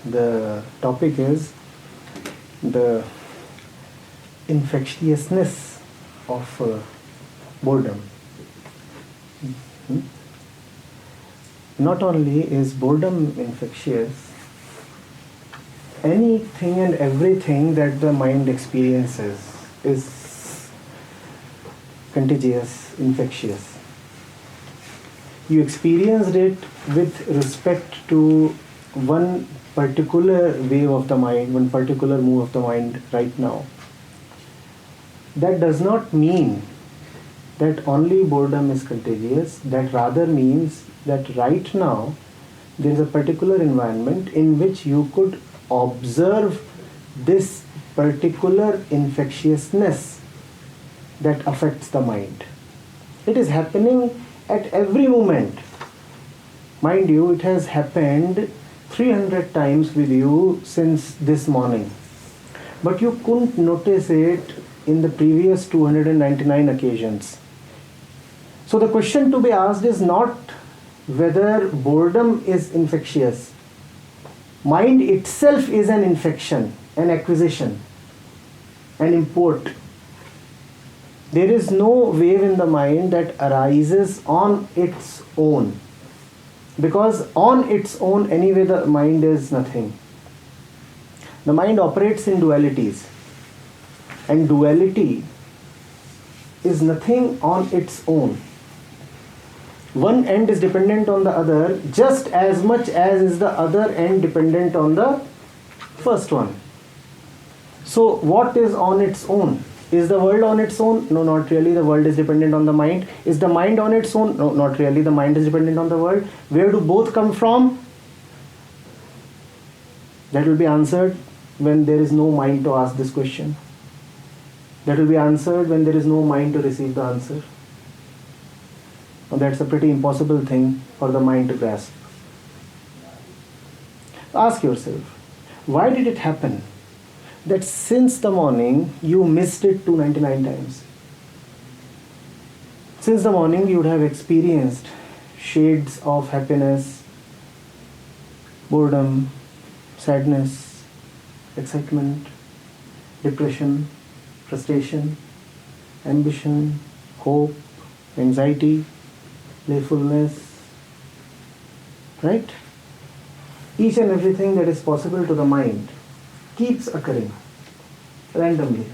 The topic is the infectiousness of boredom. Not only is boredom infectious, anything and everything that the mind experiences is contagious, infectious. You experienced it with respect to one particular wave of the mind, one particular move of the mind right now. That does not mean that only boredom is contagious. That rather means that right now there is a particular environment in which you could observe this particular infectiousness that affects the mind. It is happening at every moment. Mind you, it has happened 300 times with you since this morning. But you couldn't notice it in the previous 299 occasions. So the question to be asked is not whether boredom is infectious. Mind itself is an infection, an acquisition, an import. There is no wave in the mind that arises on its own. Because on its own, anyway, the mind is nothing. The mind operates in dualities. And duality is nothing on its own. One end is dependent on the other just as much as is the other end dependent on the first one. So what is on its own? Is the world on its own? No, not really. The world is dependent on the mind. Is the mind on its own? No, not really. The mind is dependent on the world. Where do both come from? That will be answered when there is no mind to ask this question. That will be answered when there is no mind to receive the answer. Now that's a pretty impossible thing for the mind to grasp. Ask yourself, why did it happen that since the morning you missed it 299 times? Since the morning you would have experienced shades of happiness, boredom, sadness, excitement, depression, frustration, ambition, hope, anxiety, playfulness, right? Each and everything that is possible to the mind keeps occurring randomly.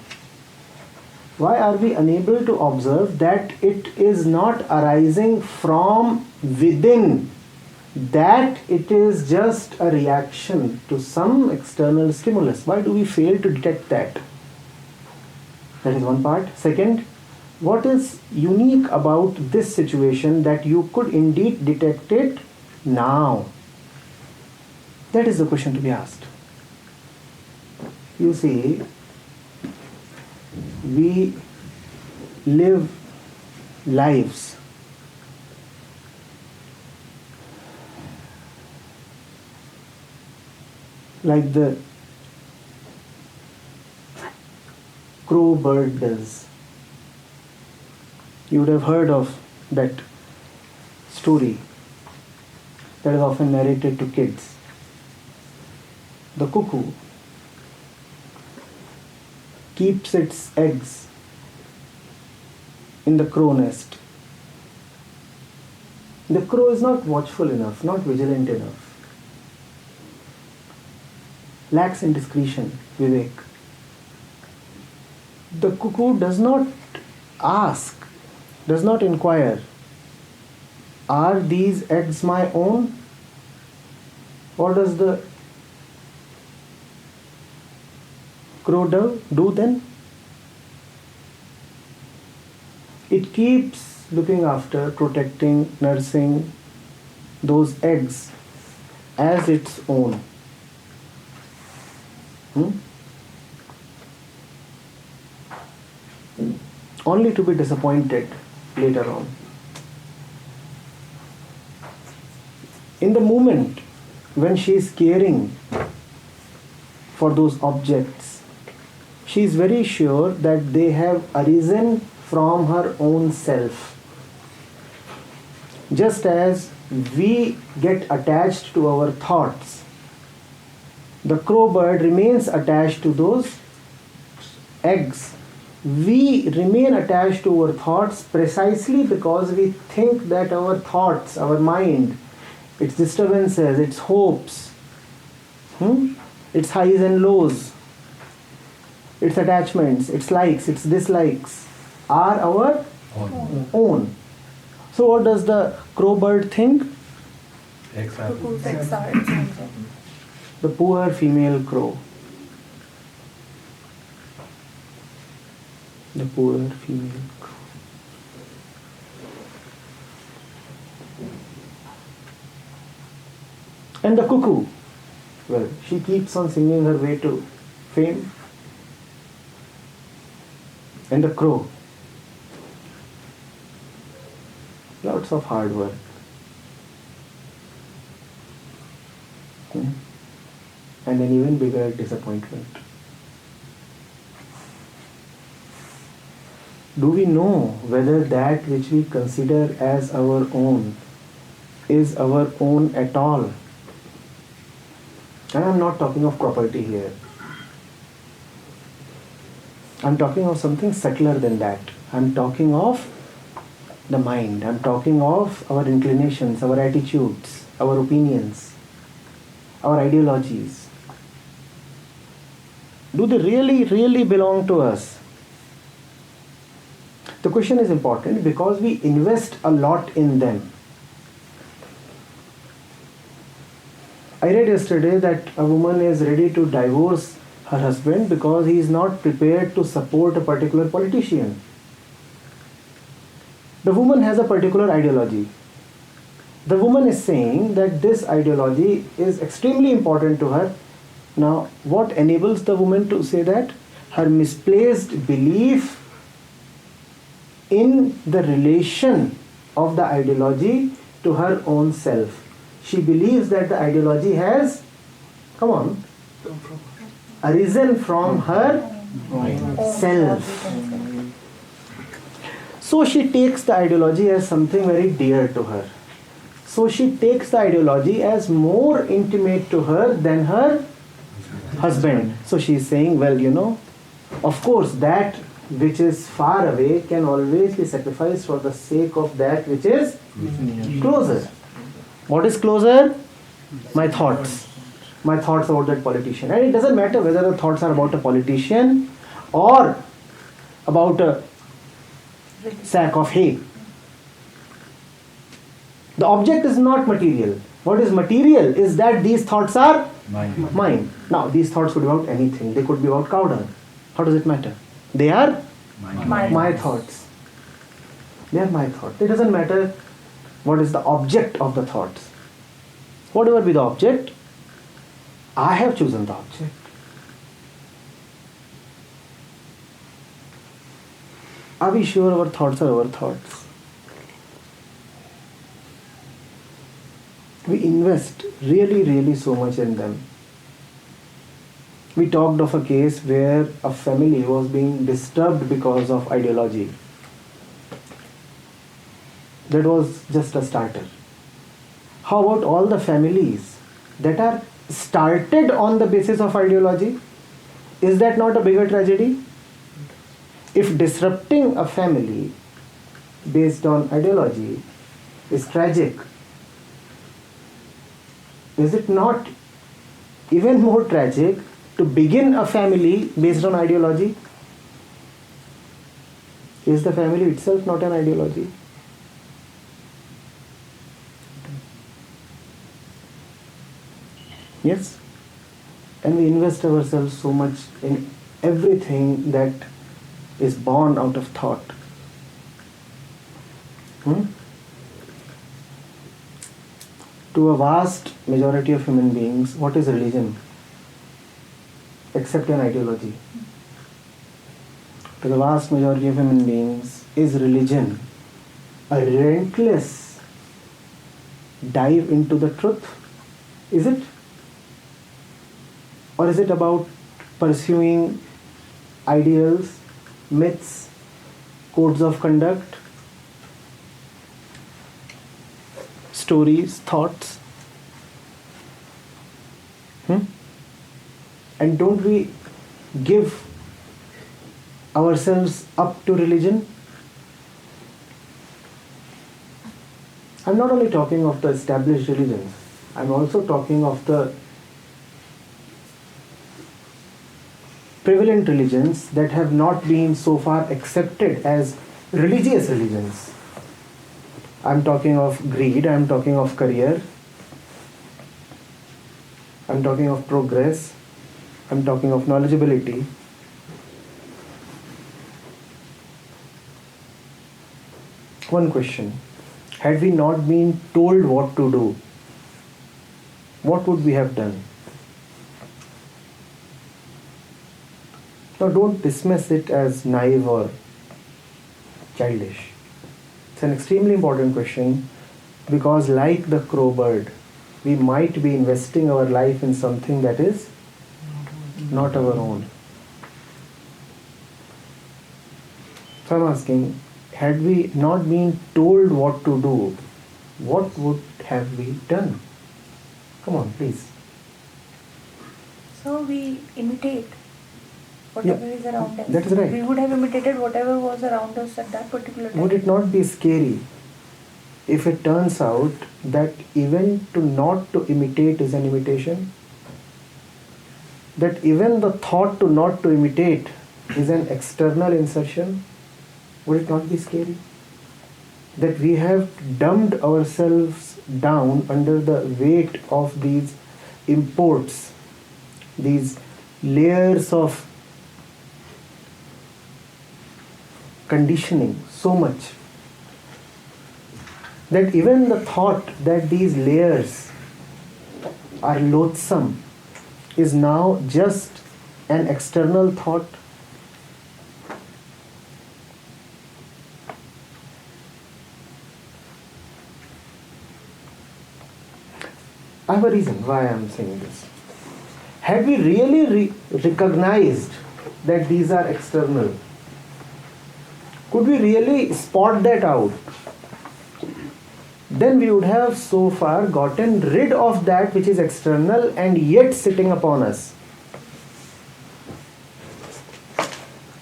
Why are we unable to observe that it is not arising from within, that it is just a reaction to some external stimulus? Why do we fail to detect that? That is one part. Second, what is unique about this situation that you could indeed detect it now? That is the question to be asked. You see, we live lives like the crow bird does. You would have heard of that story that is often narrated to kids. The cuckoo keeps its eggs in the crow nest. The crow is not watchful enough, not vigilant enough, lacks in discretion, vivek. The cuckoo does not ask, does not inquire, are these eggs my own? What does the crow do then? It keeps looking after, protecting, nursing those eggs as its own. Only to be disappointed later on. In the moment when she is caring for those objects, she is very sure that they have arisen from her own self. Just as we get attached to our thoughts The crow bird remains attached to those eggs. We remain attached to our thoughts precisely because we think that our thoughts, our mind, its disturbances, its hopes, its highs and lows, its attachments, its likes, its dislikes are our own. So what does the crow bird think? The poor female crow. The poor female crow. And the cuckoo, well, she keeps on singing her way to fame. And the crow, lots of hard work. And an even bigger disappointment. Do we know whether that which we consider as our own is our own at all? And I'm not talking of property here. I'm talking of something subtler than that. I'm talking of the mind. I'm talking of our inclinations, our attitudes, our opinions, our ideologies. Do they really, really belong to us? The question is important because we invest a lot in them. I read yesterday that a woman is ready to divorce her husband because he is not prepared to support a particular politician. The woman has a particular ideology. The woman is saying that this ideology is extremely important to her. Now, what enables the woman to say that? Her misplaced belief in the relation of the ideology to her own self. She believes that the ideology has, arisen from her self. So she takes the ideology as something very dear to her. So she takes the ideology as more intimate to her than her husband. So she is saying, well, of course that which is far away can always be sacrificed for the sake of that which is closer. What is closer? My thoughts. My thoughts about that politician. And it doesn't matter whether the thoughts are about a politician or about a sack of hay. The object is not material. What is material is that these thoughts are mine. Now, these thoughts could be about anything. They could be about cow dung. How does it matter? They are my thoughts. They are my thoughts. It doesn't matter what is the object of the thoughts. Whatever be the object, I have chosen the object. Are we sure our thoughts are our thoughts? We invest really, really so much in them. We talked of a case where a family was being disturbed because of ideology. That was just a starter. How about all the families that are started on the basis of ideology? Is that not a bigger tragedy? If disrupting a family based on ideology is tragic, is it not even more tragic to begin a family based on ideology? Is the family itself not an ideology? Yes? And we invest ourselves so much in everything that is born out of thought. To a vast majority of human beings, what is religion? Except an ideology. To the vast majority of human beings, is religion a relentless dive into the truth? Is it? Or is it about pursuing ideals, myths, codes of conduct, stories, thoughts? And don't we give ourselves up to religion? I'm not only talking of the established religions, I'm also talking of the prevalent religions that have not been so far accepted as religious religions. I'm talking of greed, I'm talking of career, I'm talking of progress, I'm talking of knowledgeability. One question. Had we not been told what to do, what would we have done? Now don't dismiss it as naive or childish. It's an extremely important question because like the crow bird, we might be investing our life in something that is not our own. So I'm asking, had we not been told what to do, what would have we done? Come on, please. So we imitate whatever is around us. That is right. We would have imitated whatever was around us at that particular time. Would it not be scary if it turns out that even not to imitate is an imitation? That even the thought to not to imitate is an external insertion? Would it not be scary? That we have dumbed ourselves down under the weight of these imports, these layers of conditioning so much that even the thought that these layers are loathsome is now just an external thought. I have a reason why I am saying this. Had we really recognized that these are external, could we really spot that out? Then we would have so far gotten rid of that which is external and yet sitting upon us.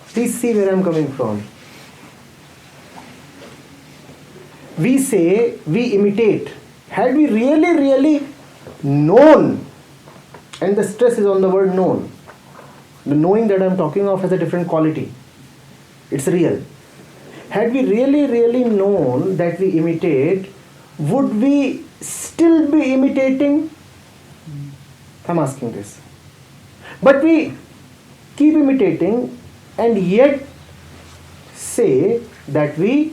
Please see where I am coming from. We say we imitate. Had we really known, and the stress is on the word known, the knowing that I am talking of has a different quality. It's real. Had we really known that we imitate, would we still be imitating? I'm asking this. But we keep imitating and yet say that we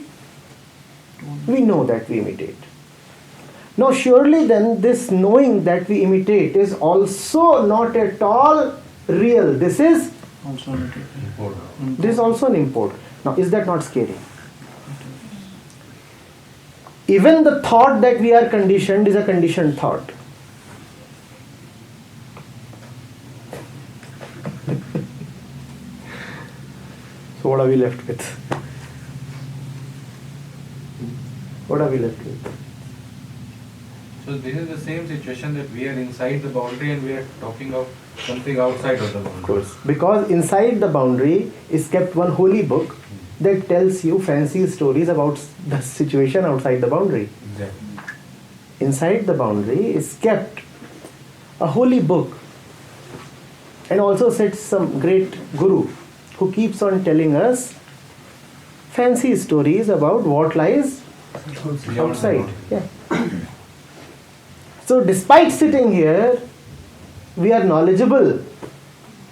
know that we imitate. Now surely then this knowing that we imitate is also not at all real. This is also an import. This is also an import. Now is that not scary? Even the thought that we are conditioned is a conditioned thought. So what are we left with? What are we left with? So this is the same situation that we are inside the boundary and we are talking of something outside of the boundary. Of course. Because inside the boundary is kept one holy book that tells you fancy stories about the situation outside the boundary. Exactly. Inside the boundary is kept a holy book, and also sits some great guru who keeps on telling us fancy stories about what lies outside. Yeah. So despite sitting here, we are knowledgeable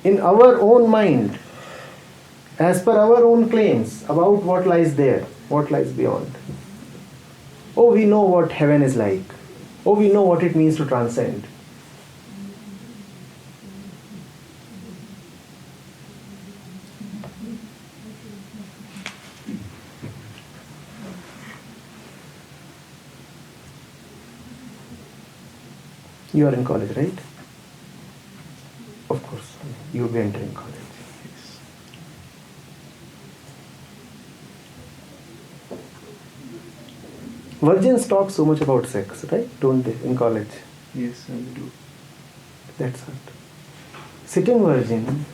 in our own mind, as per our own claims about what lies there, what lies beyond. Oh, we know what heaven is like. Oh, we know what it means to transcend. You are in college, right? Of course, you will be entering college. Virgins talk so much about sex, right? Don't they, in college? Yes, I do. That's it. Sitting virgin,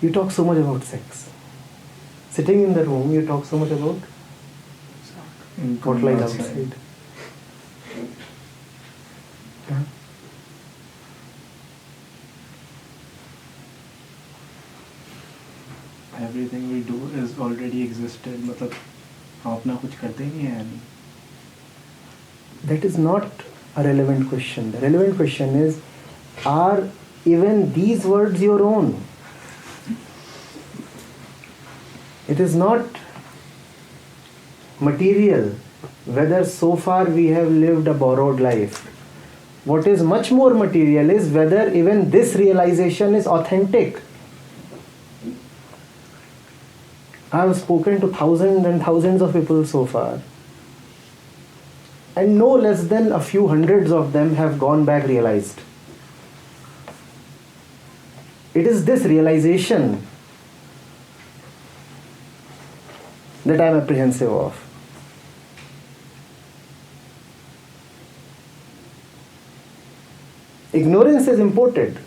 you talk so much about sex. Sitting in the room, you talk so much about what lies outside. Yeah. Everything we do is already existed. मतलब हम अपना कुछ करते ही नहीं हैं. That is not a relevant question. The relevant question is, are even these words your own? It is not material whether so far we have lived a borrowed life. What is much more material is whether even this realization is authentic. I have spoken to thousands and thousands of people so far, and no less than a few hundreds of them have gone back realized. It is this realization that I am apprehensive of. Ignorance is imported.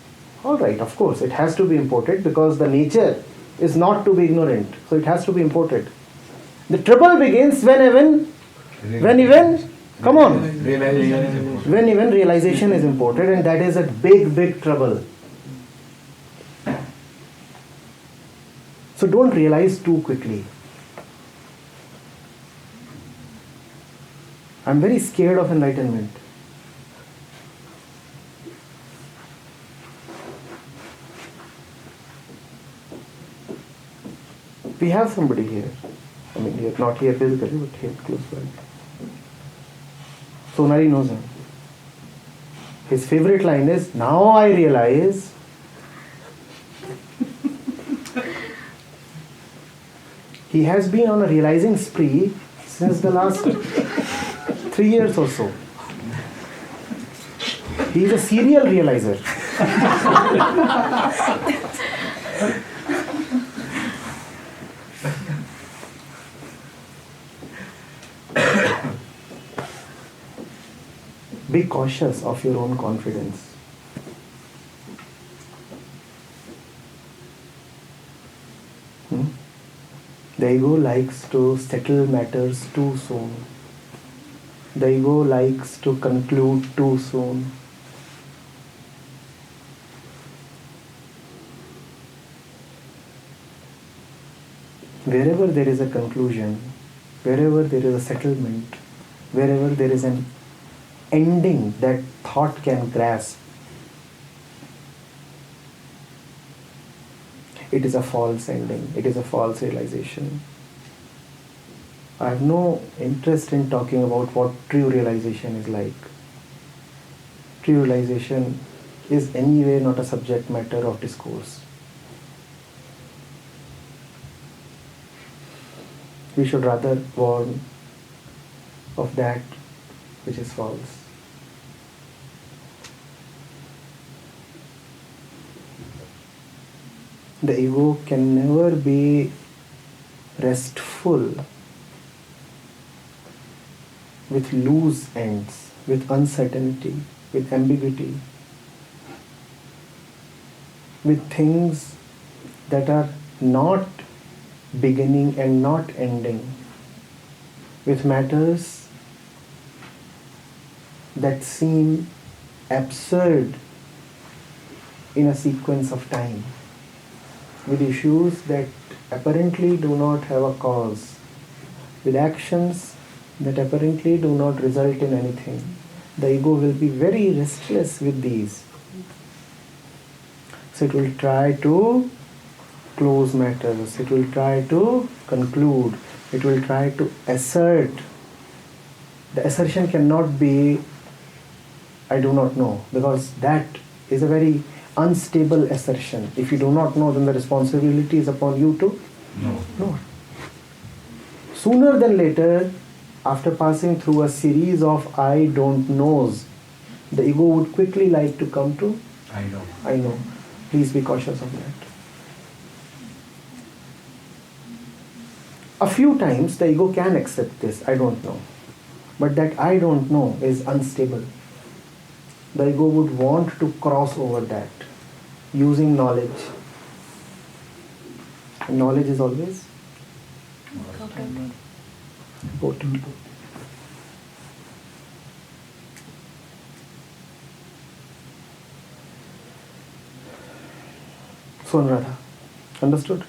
All right, of course, it has to be imported because the nature is not to be ignorant. So it has to be imported. The trouble begins when even realization is imported, and that is a big, big trouble. So don't realize too quickly. I'm very scared of enlightenment. We have somebody here. I mean, not here physically, but here close by. Sonari knows him. His favorite line is, "Now I realize he has been on a realizing spree since the last 3 years or so. He is a serial realizer." Be cautious of your own confidence. The ego likes to settle matters too soon. The ego likes to conclude too soon. Wherever there is a conclusion, wherever there is a settlement, wherever there is an ending that thought can grasp, it is a false ending, it is a false realization. I have no interest in talking about what true realization is like. True realization is anyway not a subject matter of discourse. We should rather warn of that which is false. The ego can never be restful with loose ends, with uncertainty, with ambiguity, with things that are not beginning and not ending, with matters that seem absurd in a sequence of time, with issues that apparently do not have a cause, with actions that apparently do not result in anything. The ego will be very restless with these. So it will try to close matters, it will try to conclude, it will try to assert. The assertion cannot be, "I do not know," because that is a very unstable assertion. If you do not know, then the responsibility is upon you to know. Sooner than later, after passing through a series of "I don't knows," the ego would quickly like to come to I know. "I know." Please be cautious of that. A few times the ego can accept this, "I don't know." But that "I don't know" is unstable. The ego would want to cross over that. using knowledge. And knowledge is always Important. important. So, Anuradha, understood?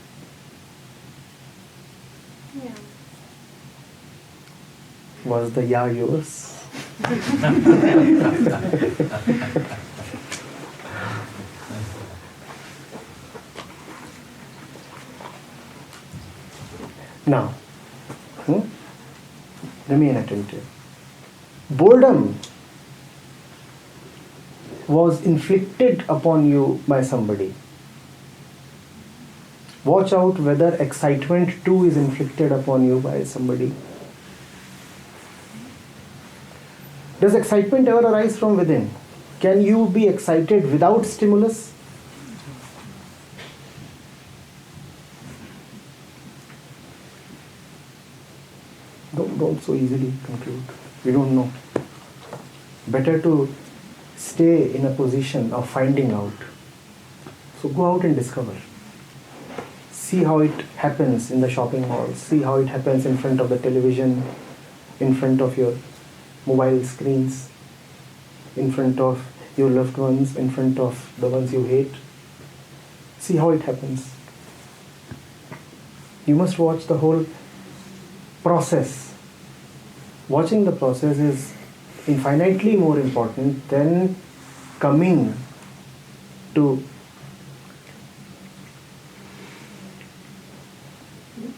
Yeah. Was the yeah yours? Now, remain attentive. Boredom was inflicted upon you by somebody. Watch out whether excitement too is inflicted upon you by somebody. Does excitement ever arise from within? Can you be excited without stimulus? Don't so easily conclude. We don't know. Better to stay in a position of finding out. So go out and discover. See how it happens in the shopping malls. See how it happens in front of the television, in front of your mobile screens, in front of your loved ones, in front of the ones you hate. See how it happens. You must watch the whole process. Watching the process is infinitely more important than coming to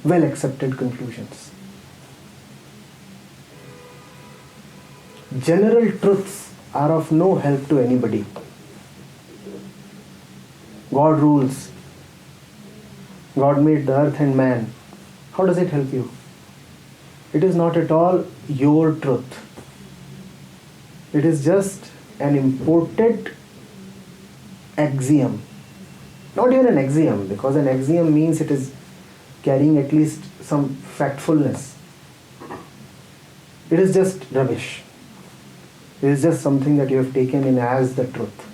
well accepted conclusions. General truths are of no help to anybody. God rules. God made the earth and man. How does it help you? It is not at all your truth. It is just an imported axiom. Not even an axiom, because an axiom means it is carrying at least some factfulness. It is just rubbish. It is just something that you have taken in as the truth.